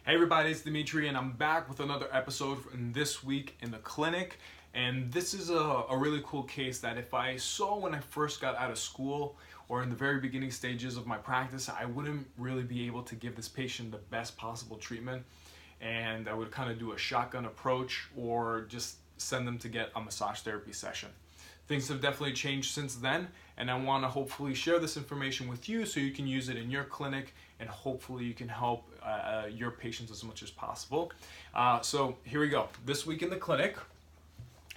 Hey everybody, it's Dimitri and I'm back with another episode in this week in the clinic. And this is a really cool case that if I saw when I first got out of school or in the very beginning stages of my practice, I wouldn't really be able to give this patient the best possible treatment. And I would kind of do a shotgun approach or just send them to get a massage therapy session. Things have definitely changed since then, and I want to hopefully share this information with you so you can use it in your clinic and hopefully you can help your patients as much as possible. So here we go. This week in the clinic,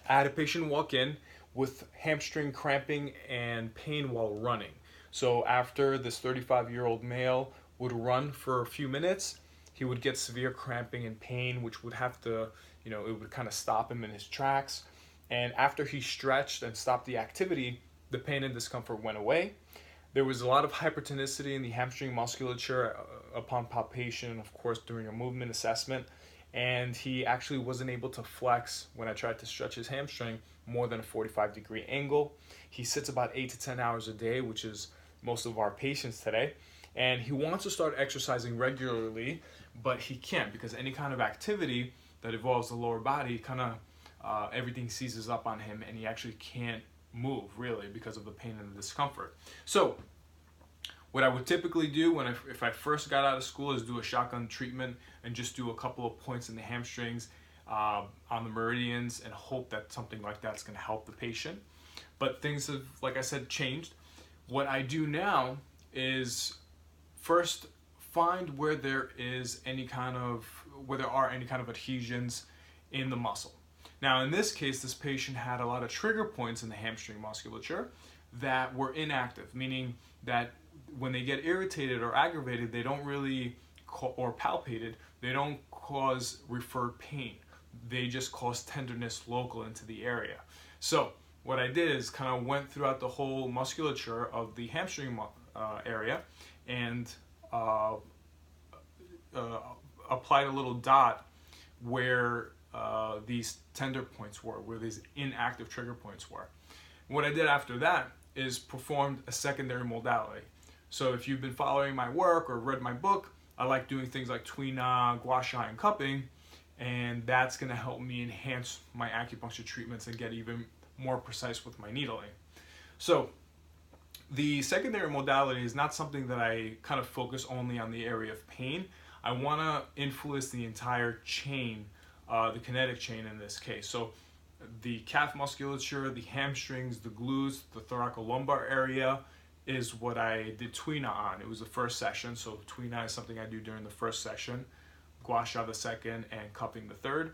I had a patient walk in with hamstring cramping and pain while running. So after this 35-year-old male would run for a few minutes, he would get severe cramping and pain, which would have to, it would kind of stop him in his tracks. And after he stretched and stopped the activity, the pain and discomfort went away. There was a lot of hypertonicity in the hamstring musculature upon palpation, of course, during a movement assessment. And he actually wasn't able to flex when I tried to stretch his hamstring more than a 45-degree angle. He sits about 8 to 10 hours a day, which is most of our patients today. And he wants to start exercising regularly, but he can't because any kind of activity that involves the lower body everything seizes up on him and he actually can't move really because of the pain and the discomfort. So what I would typically do if I first got out of school is do a shotgun treatment and just do a couple of points in the hamstrings on the meridians and hope that something like that's going to help the patient. But things have, like I said, changed. What I do now is first find where there are any kind of adhesions in the muscle. Now, in this case, this patient had a lot of trigger points in the hamstring musculature that were inactive, meaning that when they get irritated or aggravated, they don't really, or palpated, they don't cause referred pain. They just cause tenderness local into the area. So what I did is kind of went throughout the whole musculature of the hamstring area and applied a little dot where these tender points were, where these inactive trigger points were. What I did after that is performed a secondary modality. So if you've been following my work or read my book, I like doing things like tuina, gua sha, and cupping, and that's going to help me enhance my acupuncture treatments and get even more precise with my needling. So the secondary modality is not something that I kind of focus only on the area of pain. I want to influence the entire chain, the kinetic chain in this case. So the calf musculature, the hamstrings, the glutes, the thoracolumbar area is what I did tuina on. It was the first session, so tuina is something I do during the first session, gua sha the second, and cupping the third.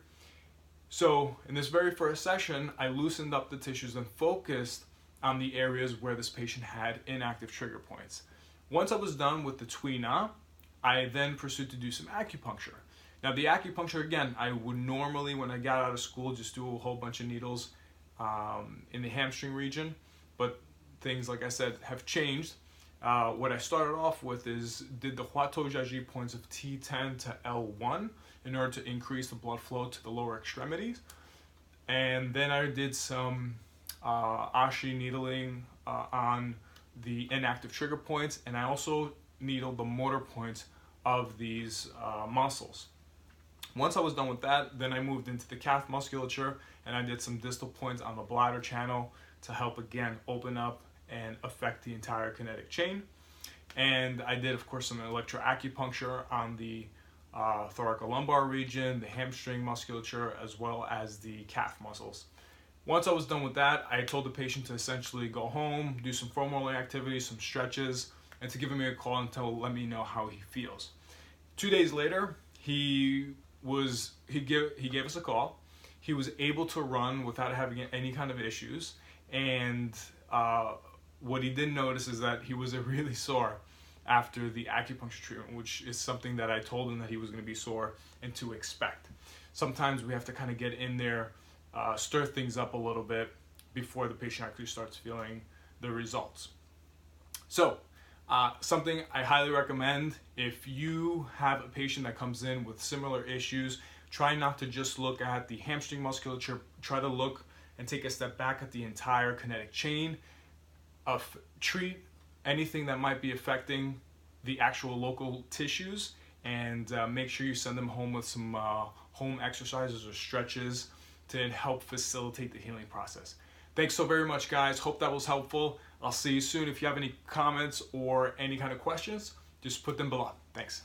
So in this very first session, I loosened up the tissues and focused on the areas where this patient had inactive trigger points. Once I was done with the tuina, I then pursued to do some acupuncture. Now the acupuncture, again, I would normally, when I got out of school, just do a whole bunch of needles in the hamstring region, but things, like I said, have changed. What I started off with did the Huatou Jiaji points of T10 to L1 in order to increase the blood flow to the lower extremities. And then I did some ashi needling on the inactive trigger points, and I also needled the motor points of these muscles. Once I was done with that, then I moved into the calf musculature and I did some distal points on the bladder channel to help again open up and affect the entire kinetic chain. And I did, of course, some electroacupuncture on the thoracolumbar region, the hamstring musculature, as well as the calf muscles. Once I was done with that, I told the patient to essentially go home, do some foam rolling activities, some stretches, and to give me a call and to let me know how he feels. 2 days later, he gave us a call. He was able to run without having any kind of issues, and what he didn't notice is that he was really sore after the acupuncture treatment, which is something that I told him that he was going to be sore and to expect. Sometimes we have to kind of get in there, stir things up a little bit before the patient actually starts feeling the results. So something I highly recommend, if you have a patient that comes in with similar issues, try not to just look at the hamstring musculature, try to look and take a step back at the entire kinetic chain, treat anything that might be affecting the actual local tissues and make sure you send them home with some home exercises or stretches to help facilitate the healing process. Thanks so very much, guys. Hope that was helpful. I'll see you soon. If you have any comments or any kind of questions, just put them below. Thanks.